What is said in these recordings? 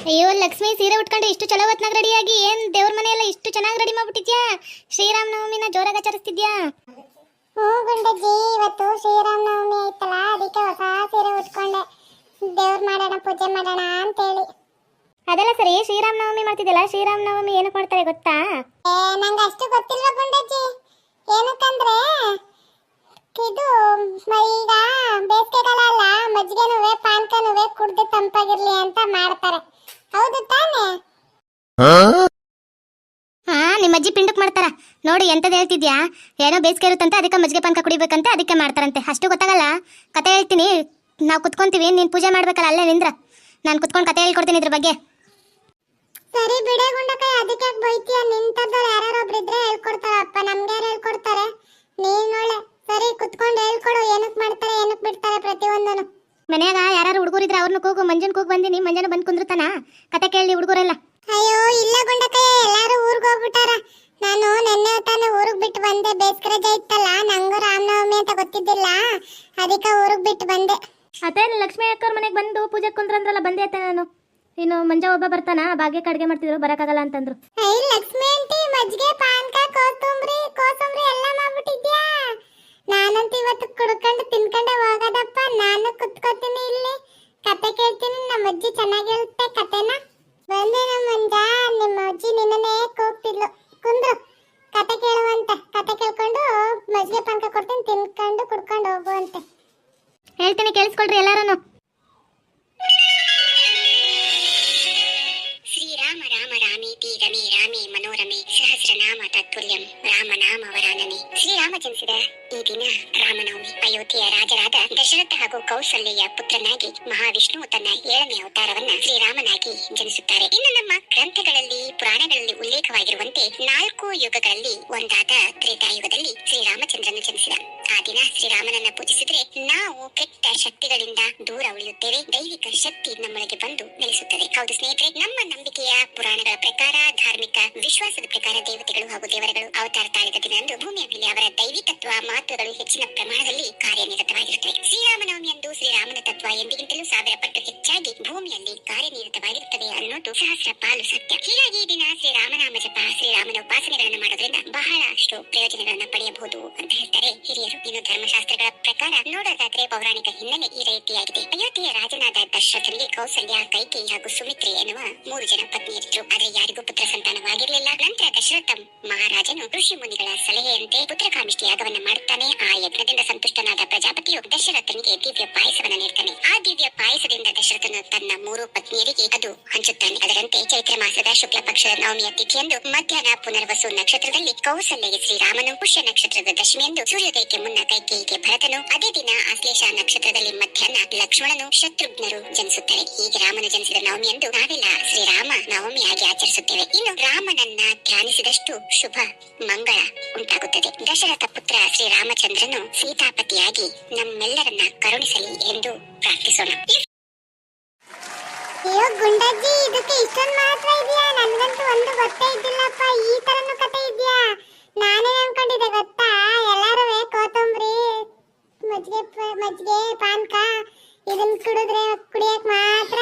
ಅಯ್ಯೋ ಲಕ್ಷ್ಮಿ, ಸೀರೆ ಉಟ್ಕೊಂಡು ಇಷ್ಟು ಚಲೋ ಹೊತ್ನಾಗ ರೆಡಿಯಾಗಿ ಏನ್ ದೇವ್ರ ಮನೆಯೆಲ್ಲ ಇಷ್ಟು ಚೆನ್ನಾಗಿ ರೆಡಿ ಮಾಡ್ಬಿಟ್ಟಿದ್ಯಾ? ಶ್ರೀರಾಮನವಮಿನ ಜೋರಾಗಿ ಆಚರಿಸ್ತಿದ್ಯಾ? ಹ್ಞೂ ಗುಂಡಜ್ಜಿ, ಇವತ್ತು ಶ್ರೀರಾಮನವಮಿ ಐತಲ್ಲ, ಅದಕ್ಕೆ ಹೊಸ ಸೀರೆ ಉಟ್ಕೊಂಡೆ. ದೇವ್ರ ಮಾಡೋಣ, ಪೂಜೆ ಮಾಡೋಣ ಅಂತೇಳಿ. ಅದೆಲ್ಲ ಸರಿ, ಶ್ರೀರಾಮನವಮಿ ಮಾಡ್ತಿದ್ಯಲ್ಲ, ಶ್ರೀರಾಮನವಮಿ ಏನಕ್ಕೆ ಮಾಡ್ತಾರೆ ಗೊತ್ತಾ? ನಂಗೆ ಅಷ್ಟು ಗೊತ್ತಿಲ್ವ ಗುಂಡಜ್ಜಿ. ಏನಕ್ಕಂದ್ರೆ ಇದು ಈಗ ಬೇಸಿಗೆಗಾಲ ಅಲ್ಲ, ಮಜ್ಜಿಗೆನುವೆ ಪಾನ್ಕನುವೆ ಕುಡ್ದು ತಂಪಾಗಿರ್ಲಿ ಅಂತ ಮಾಡ್ತಾರೆ. ಹೌದು ತಾನೇ? ಹಾ, ನಿಮ್ಮ ಅಜ್ಜಿ ಪಿಂಡಕ್ ಮಾಡ್ತಾರ ನೋಡಿ. ಎಂತದ್ ಹೇಳ್ತಿದ್ಯಾ? ಏನೋ ಬೇಸಿಗೆ ಇರುತ್ತಂತೆ, ಅದಕ್ಕೆ ಮಜ್ಜಿಗೆ ಪಾನಕ ಕುಡಿಬೇಕಂತೆ, ಅದಕ್ಕೆ ಮಾಡ್ತಾರಂತೆ. ಅಷ್ಟು ಗೊತ್ತಾಗಲ್ಲ. ಕತೆ ಹೇಳ್ತೀನಿ, ನಾವು ಕುತ್ಕೊಂತೀವಿ, ನೀನ್ ಪೂಜೆ ಮಾಡ್ಬೇಕಲ್ಲ ಅಲ್ಲೇ ನಿಂದ್ರ. ನಾನು ಕುತ್ಕೊಂಡು ಕತೆ ಹೇಳ್ಕೊಡ್ತೀನಿ ಇದ್ರ ಬಗ್ಗೆ. ಸರಿ ಬಿಡೆ ಗುಂಡಕಾಯಿ, ಅದಕ್ಕೆ ಯಾಕೆ ಬೈತೀಯ? ನಿಂತದ್ದವ್ರು ಯಾರೊಬ್ರು ಇದ್ರೆ ಹೇಳ್ಕೊಡ್ತಾರಪ್ಪ, ನಮ್ಗೆ ಯಾರು ಹೇಳ್ಕೊಡ್ತಾರೆ? ನೀನ್ ಒಳ್ಳೆ ಸರಿ ಕುತ್ಕೊಂಡು ಹೇಳ್ಕೊಡು, ಏನಕ್ ಮಾಡ್ತಾರೆ ಏನಕ್ ಬಿಡ್ತಾರೆ ಪ್ರತಿಯೊಂದನು. ಮನ್ಯಾಗ ಯಾರು ಹುಡುಗರಿದ್ರೆ ಅವ್ರನ್ನ ಕೂಗು. ಮಂಜನ್ ಕೂಗು ಬಂದಿನಿ, ಮಂಜನ ಬಂದ್ ಕುಂದ್ರತಾನ, ಕತೆ ಕೇಳಿ ಹುಡುಗರೆಲ್ಲ. ಅಯ್ಯೋ ಇಲ್ಲ ಗುಂಡಕಾಯಿ, ಎಲ್ಲಾರು ಊರ್ಗ್ ಹೋಗ್ಬಿಟ್ಟಾರ. ನಾನು ನೆನ್ನೆ ತಾನೇ ಊರಿಗೆ ಬಿಟ್ಟು ಬಂದೆ. ಬೇಸಿಗೆ ರಜೆ ಇತ್ತಲ್ಲ, ನಂಗೂ ರಾಮನವಮಿ ಅಂತ ಗೊತ್ತಿದ್ದಿಲ್ಲ, ಅದಕ್ಕೆ ಊರಿಗೆ ಬಿಟ್ಟು ಬಂದೆ. ಅದೇ ಲಕ್ಷ್ಮೀ ಅಕ್ಕವ್ರ ಮನೆಗೆ ಬಂದು ಪೂಜೆ ಕುಂದ್ರಂದ್ರಲ್ಲ, ಬಂದೆ ಆಯ್ತಾ ನಾನು. ಇನ್ನು ಮಂಜ ಒಬ್ಬ ಬರ್ತಾನ, ಭಾಗ್ಯಕ್ಕೆ ಅಡ್ಗೆ ಮಾಡ್ತಿದ್ರು, ಬರಕ್ಕಾಗಲ್ಲ ಅಂತಂದ್ರು. ಲಕ್ಷ್ಮಿ ಆಂಟಿ, ಮಜ್ಜಿಗೆ ಪಾನ್ಕ ಕೋಸಂಬರಿ ಎಲ್ಲ ಮಾಡ್ಬಿಟ್ಟಿದ್ಯಾ? ನಾನಂತೂ ಇವತ್ತು ಕುಡ್ಕೊಂಡು ತಿನ್ಕೊಂಡೆ ಹೋಗೋದಪ್ಪ. ನಾನು ಕುತ್ಕೋತೀನಿ ಇಲ್ಲಿ, ಕತೆ ಕೇಳ್ತೀನಿ. ನಮ್ಮ ಅಜ್ಜಿ ಚೆನ್ನಾಗಿ ಹೇಳುತ್ತೆ ಕತೆನ. ಬಂದೆ ನಮ್ಮ ಮಂಜ, ನಿಮ್ಮ ಅಜ್ಜಿ ನಿನ್ನೇ ಕೂಗ್ತಿದ್ಲು, ಕುಂದ್ರು ಕತೆ ಕೇಳುವಂತೆ. ಕತೆ ಕೇಳ್ಕೊಂಡು ಮಜ್ಜಿಗೆ ಪಾನ್ಕ ಕೊಡ್ತೀನಿ, ತಿನ್ಕೊಂಡು ಕುಡ್ಕೊಂಡು ಹೋಗುವಂತೆ. ಹೇಳ್ತೀನಿ, ಕೇಳಿಸ್ಕೊಳ್ರಿ ಎಲ್ಲಾರನು. ಶ್ರೀರಾಮ ರಾಮ ರಾಮೇತಿ ರಮೇ ರಾಮೇ ಮನೋರಮೆ ಸಹಸ್ರನಾಮ ತತ್ಪುಲ್ಯಂ ರಾಮನಾಮ ವರಾನನೆ. ಶ್ರೀರಾಮ ಜನಿಸಿದ ಈ ದಿನ ರಾಮನವಮಿ. ಅಯೋಧ್ಯೆಯ ರಾಜರಾದ ದಶರಥ ಹಾಗೂ ಕೌಸಲ್ಯ ಪುತ್ರನಾಗಿ ಮಹಾವಿಷ್ಣು ತನ್ನ 7ನೇ ಅವತಾರವನ್ನ ಶ್ರೀರಾಮನಾಗಿ ಜನಿಸುತ್ತಾರೆ. ಇನ್ನು ನಮ್ಮ ಗ್ರಂಥಗಳಲ್ಲಿ ಪುರಾಣಗಳಲ್ಲಿ ಉಲ್ಲೇಖವಾಗಿರುವಂತೆ 4 ಯುಗಗಳಲ್ಲಿ ಒಂದಾದ ತ್ರೇತಾಯುಗದಲ್ಲಿ ಶ್ರೀರಾಮಚಂದ್ರನು ಜನಿಸಿದ. ಆ ದಿನ ಶ್ರೀರಾಮನನ್ನ ಪೂಜಿಸಿದ್ರೆ ನಾವು ಕೆಟ್ಟ ಶಕ್ತಿಗಳಿಂದ ದೂರ ಉಳಿಯುತ್ತೇವೆ, ದೈವಿಕ ಶಕ್ತಿ ನಮ್ಮೊಳಗೆ ಬಂದು ನೆಲೆಸುತ್ತದೆ. ಹೌದು ಸ್ನೇಹಿತರೆ, ನಮ್ಮ ನಂಬಿಕೆಯ ಪುರಾಣಗಳ ಪ್ರಕಾರ, ಧಾರ್ಮಿಕ ವಿಶ್ವಾಸದ ಪ್ರಕಾರ ದೇವತೆಗಳು ಹಾಗೂ ದೇವರುಗಳು ಅವತಾರ ತಾಳಿದ ದಿನದಂದು ಭೂಮಿಯ ಮೇಲೆ ಅವರ ದೈವಿಕತ್ವ ಮಹತ್ವಗಳು ಹೆಚ್ಚಿನ ಪ್ರಮಾಣದಲ್ಲಿ ಕಾರ್ಯನಿರತವಾಗಿರುತ್ತವೆ. ಶ್ರೀರಾಮನವಮಿಯಂದು ಶ್ರೀರಾಮನ ತತ್ವ ಎಂದಿಗಿಂತಲೂ 1000 ಪಟ್ಟು ಹೆಚ್ಚಾಗಿ ಭೂಮಿಯಲ್ಲಿ ಕಾರ್ಯನಿರತವಾಗಿರುತ್ತದೆ ಅನ್ನೋದು ಸಹಸ್ರ ಪಾಲು ಸತ್ಯ. ಹೀಗಾಗಿ ಈ ದಿನ ಶ್ರೀರಾಮನಾಮ ಜಪ, ಶ್ರೀರಾಮನ ಉಪಾಸನೆಗಳನ್ನು ಮಾಡೋದ್ರಿಂದ ಬಹಳಷ್ಟು ಪ್ರಯೋಜನಗಳನ್ನ ಪಡೆಯಬಹುದು ಅಂತ ಹೇಳ್ತಾರೆ ಹಿರಿಯರು. ಇನ್ನು ಧರ್ಮಶಾಸ್ತ್ರಗಳ ಪ್ರಕಾರ ನೋಡೋದಾದ್ರೆ ಪೌರಾಣಿಕ ಹಿನ್ನೆಲೆ ಈ ರೀತಿಯಾಗಿದೆ. ಅಯೋಧ್ಯೆಯ ರಾಜನಾದ ದಶರಥನಿಗೆ ಕೌಸಲ್ಯ, ಕೈಕೇಯಿ ಹಾಗೂ ಸುಮಿತ್ರೆ ಎನ್ನುವ 3 ಜನ ಪತ್ನಿಯರಿದ್ರು. ಆದ್ರೆ ಯಾರಿಗೂ ಪುತ್ರ ಸಂತಾನವಾಗಿರಲಿಲ್ಲ. ನಂತರ ದಶರಥ ಮಹಾರಾಜನು ಋಷಿ ಮುನಿಗಳ ಸಲಹೆಯಂತೆ ಪುತ್ರಕಾಮಿಷ್ಟಿ ಯಾಗವನ್ನ ಮಾಡುತ್ತಾನೆ. ಆ ಯಜ್ಞದಿಂದ ಸಂತುಷ್ಟನಾದ ಪ್ರಜಾಪತಿಯು ದಶರಥನಿಗೆ ದಿವ್ಯ ಪಾಯಸವನ್ನ ನೀಡ್ತಾನೆ. ಆ ದಿವ್ಯ ಪಾಯಸದಿಂದ ದಶರಥನು ತನ್ನ 3 ಪತ್ನಿಯರಿಗೆ ಅದು ಹಂಚುತ್ತಾನೆ. ಅದರಂತೆ ಚೈತ್ರ ಮಾಸದ ಶುಕ್ಲ ಪಕ್ಷದ ನವಮಿಯ ತಿಥಿಯಂದು ಮಧ್ಯಾಹ್ನ ಪುನರ್ವಸು ನಕ್ಷತ್ರದಲ್ಲಿ ಕೌಸಲ್ಯಗೆ ಶ್ರೀರಾಮನು, ಪುಷ್ಯ ನಕ್ಷತ್ರದ ದಶಮಿಯಂದು ಸೂರ್ಯೋದಯಕ್ಕೆ ಮುನ್ನ ಕೈಕೇಯಿಗೆ ಭರತನು, ಅದೇ ದಿನ ಆಶ್ಲೇಷ ನಕ್ಷತ್ರದಲ್ಲಿ ಮಧ್ಯಾಹ್ನ ಲಕ್ಷ್ಮಣನು, ಶತ್ರುಘ್ನರು ಜನಿಸುತ್ತಾರೆ. ಹೀಗೆ ರಾಮನು ಜನಿಸಿದ ನವಮಿಯಂದು ನಾವೆಲ್ಲ ಶ್ರೀರಾಮ ನವಮಿಯಾಗಿ ಆಚರಿಸುತ್ತೇವೆ. ಇನ್ನು ರಾಮನನ್ನ ಧ್ಯಾನಿಸಿದಷ್ಟು ಶುಭ ಮಂಗಳ ಉಂಟಾಗುತ್ತದೆ. ದಶರಥ ಪುತ್ರ ಶ್ರೀರಾಮಚಂದ್ರನು ಸೀತಾಪತಿಯಾಗಿ ನಮ್ಮೆಲ್ಲರನ್ನ ಕರುಣಿಸಲಿ ಎಂದು ಪ್ರಾರ್ಥಿಸೋಣ. ಅಯ್ಯೋ ಗುಂಡಜ್ಜಿ, ಇದಕ್ಕೆ ಇಷ್ಟೊಂದು ಮಹತ್ವ ಇದೆಯಾ? ನನ್ಗಂತೂ ಒಂದು ಗೊತ್ತೇ ಇದ್ದಿಲ್ಲಪ್ಪ. ಈ ತರನು ಕತೆ ಇದೆಯಾ? ನಾನೇ ಅನ್ಕೊಂಡಿದ್ದೆ ಗೊತ್ತಾ, ಎಲ್ಲಾರು ಕೋತಂಬರಿ, ಮಜ್ಜಿಗೆ ಪಾನ್ಕ ಇದನ್ನ ಕುಡಿಯಕ್ ಮಾತ್ರ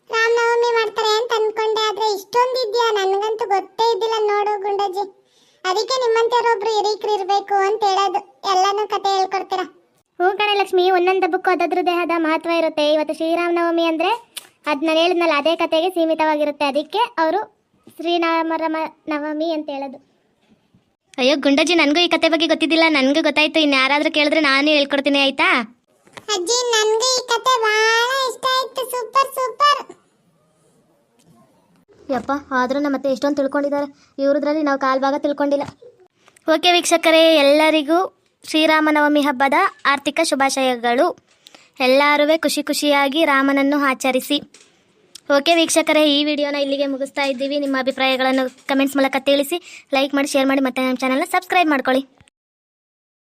ರಾಮನವಮಿ ಮಾಡ್ತಾರೆ ಅಂತ ಅನ್ಕೊಂಡೆ. ಆದ್ರೆ ಇಷ್ಟೊಂದು ಇದೆಯಾ? ನನ್ಗಂತೂ ಗೊತ್ತೇ ಇದ್ದಿಲ್ಲ ನೋಡು ಗುಂಡಜ್ಜಿ. ಅದಕ್ಕೆ ನಿಮ್ಮಂತವ್ರೊಬ್ರು ಹಿರೀಕರು ಇರ್ಬೇಕು ಅಂತ ಹೇಳೋದು. ಎಲ್ಲಾನು ಕತೆ ಹೇಳ್ಕೊಡ್ತೀರಾ? ಹೂ ಕಣೆ ಲಕ್ಷ್ಮಿ, ಒಂದೊಂದು ಹಬ್ಬಕ್ಕೂ ಅದರದ್ದೇ ಆದ ಮಹತ್ವ ಇರುತ್ತೆ. ಇವತ್ತು ಶ್ರೀರಾಮನವಮಿ ಅಂದ್ರೆ ಅದ್ ನಾನು ಹೇಳಿದ್ನಲ್ಲ, ಅದೇ ಕತೆಗೆ ಸೀಮಿತವಾಗಿರುತ್ತೆ. ಅದಕ್ಕೆ ಅವರು ಶ್ರೀರಾಮ ನವಮಿ ಅಂತ ಹೇಳೋದು. ಅಯ್ಯೋ ಗುಂಡಜ್ಜಿ, ನನಗೂ ಈ ಕತೆ ಬಗ್ಗೆ ಗೊತ್ತಿದ್ದಿಲ್ಲ. ನನಗೂ ಗೊತ್ತಾಯ್ತು. ಇನ್ನು ಯಾರಾದ್ರೂ ಕೇಳಿದ್ರೆ ನಾನು ಹೇಳ್ಕೊಡ್ತೀನಿ, ಆಯ್ತಾ? ಅಜ್ಜಿ, ನನ್ಗೆ ಈ ಕತೆ ಬಹಳ ಇಷ್ಟ ಆಯ್ತು. Super super. ಯಪ್ಪ, ಆದ್ರೂ ನಮ್ಮ ಮತ್ತೆ ಎಷ್ಟೊಂದು ತಿಳ್ಕೊಂಡಿದ್ದಾರೆ. ಇವ್ರದ್ರಲ್ಲಿ ನಾವು ಕಾಲ್ಭಾಗ ತಿಳ್ಕೊಂಡಿಲ್ಲ. ಓಕೆ ವೀಕ್ಷಕರೇ, ಎಲ್ಲರಿಗೂ ಶ್ರೀರಾಮನವಮಿ ಹಬ್ಬದ ಆರ್ಥಿಕ ಶುಭಾಶಯಗಳು. ಎಲ್ಲರೂ ಖುಷಿಯಾಗಿ ರಾಮನನ್ನು ಆಚರಿಸಿ. ಓಕೆ ವೀಕ್ಷಕರೇ, ಈ ವಿಡಿಯೋನ ಇಲ್ಲಿಗೆ ಮುಗಿಸ್ತಾ ಇದ್ದೀವಿ. ನಿಮ್ಮ ಅಭಿಪ್ರಾಯಗಳನ್ನು ಕಮೆಂಟ್ಸ್ ಮೂಲಕ ತಿಳಿಸಿ, ಲೈಕ್ ಮಾಡಿ, ಶೇರ್ ಮಾಡಿ, ಮತ್ತೆ ನಮ್ಮ ಚಾನಲ್ನ ಸಬ್ಸ್ಕ್ರೈಬ್ ಮಾಡ್ಕೊಳ್ಳಿ.